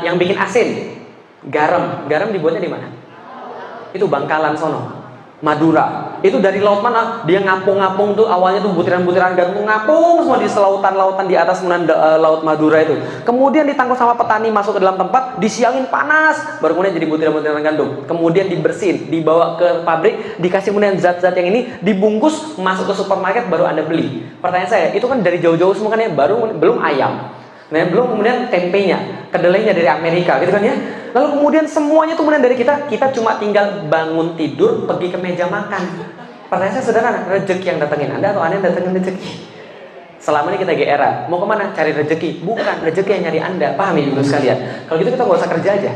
Yang bikin asin, garam. Garam dibuatnya di mana? Itu Bangkalan sono, Madura. Itu dari laut mana? Dia ngapung-ngapung tuh, awalnya tuh butiran-butiran garam ngapung semua di selautan-lautan di atas laut Madura itu. Kemudian ditangkap sama petani, masuk ke dalam tempat, disiangin panas, baru kemudian jadi butiran-butiran gandum. Kemudian dibersihin, dibawa ke pabrik, dikasih kemudian zat-zat yang ini, dibungkus, masuk ke supermarket, baru Anda beli. Pertanyaan saya, itu kan dari jauh-jauh semua kan ya, baru belum ayam. Nah, belum kemudian tempenya, kedelainya dari Amerika gitu kan ya. Lalu kemudian semuanya tuh kemudian dari kita cuma tinggal bangun tidur, pergi ke meja makan. Pertanyaan saya sederhana, rezeki yang datengin Anda atau Anda yang datengin rezeki? Selama ini kita GR, mau kemana? Cari rezeki. Bukan, rezeki yang nyari Anda. Paham ya ibu sekalian? Kalau gitu kita nggak usah kerja aja.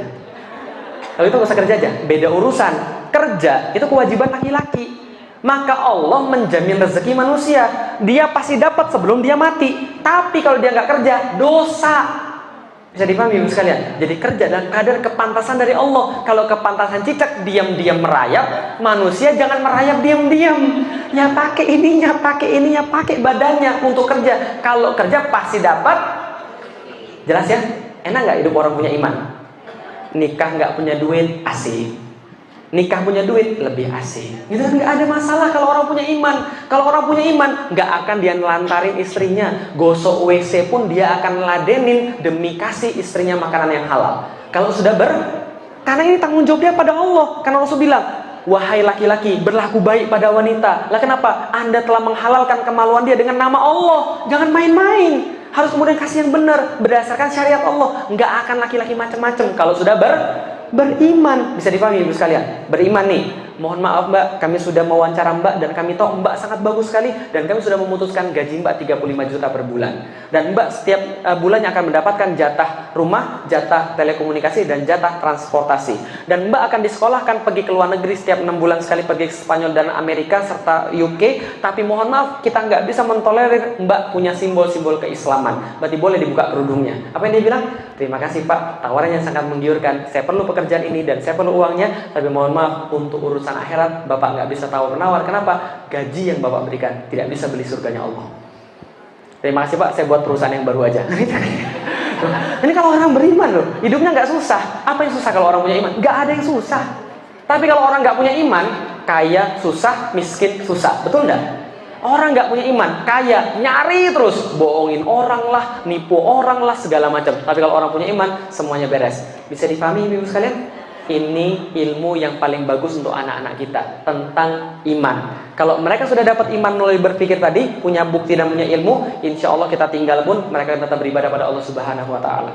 Kalau itu nggak usah kerja aja. Beda urusan. Kerja itu kewajiban laki-laki. Maka Allah menjamin rezeki manusia. Dia pasti dapat sebelum dia mati. Tapi kalau dia nggak kerja, dosa. Bisa dipahami ibu sekalian? Jadi kerja dan kadar kepantasan dari Allah. Kalau kepantasan cicak diam-diam merayap, manusia jangan merayap diam-diam. Ya pakai ininya, pakai badannya untuk kerja. Kalau kerja pasti dapat. Jelas ya? Enak nggak hidup orang punya iman? Nikah nggak punya duit, asik. Nikah punya duit, lebih asik. Itu nggak ada masalah kalau orang punya iman. Kalau orang punya iman, nggak akan dia nelantarin istrinya. Gosok WC pun dia akan ladenin demi kasih istrinya makanan yang halal. Kalau sudah karena ini tanggung jawab dia pada Allah. Karena Rasul bilang, wahai laki-laki, berlaku baik pada wanita. Lah kenapa? Anda telah menghalalkan kemaluan dia dengan nama Allah. Jangan main-main. Harus kemudian kasih yang benar berdasarkan syariat Allah. Nggak akan laki-laki macam-macam kalau sudah beriman. Bisa dipahami ibu sekalian? Beriman nih. Mohon maaf mbak, kami sudah mewawancara mbak dan kami tahu mbak sangat bagus sekali dan kami sudah memutuskan gaji mbak 35 juta per bulan. Dan mbak setiap bulannya akan mendapatkan jatah rumah, jatah telekomunikasi dan jatah transportasi. Dan mbak akan disekolahkan pergi ke luar negeri setiap 6 bulan sekali, pergi ke Spanyol dan Amerika serta UK. Tapi mohon maaf, kita nggak bisa mentolerir mbak punya simbol-simbol keislaman. Berarti boleh dibuka kerudungnya. Apa yang dia bilang? Terima kasih pak, tawarannya sangat menggiurkan. Saya perlu pekerjaan ini dan saya perlu uangnya. Tapi mohon maaf, untuk urusan akhirat bapak nggak bisa tawar-menawar. Kenapa? Gaji yang bapak berikan tidak bisa beli surganya Allah. Terima kasih pak, saya buat perusahaan yang baru aja. Ini kalau orang beriman loh, hidupnya nggak susah. Apa yang susah kalau orang punya iman? Nggak ada yang susah. Tapi kalau orang nggak punya iman, kaya susah, miskin susah. Betul nggak? Orang nggak punya iman, kaya, nyari terus, bohongin orang lah, nipu orang lah, segala macam. Tapi kalau orang punya iman, semuanya beres. Bisa dipahami ibu sekalian? Ini ilmu yang paling bagus untuk anak-anak kita tentang iman. Kalau mereka sudah dapat iman melalui berpikir tadi, punya bukti dan punya ilmu, insya Allah kita tinggal pun mereka tetap beribadah pada Allah Subhanahu Wa Taala.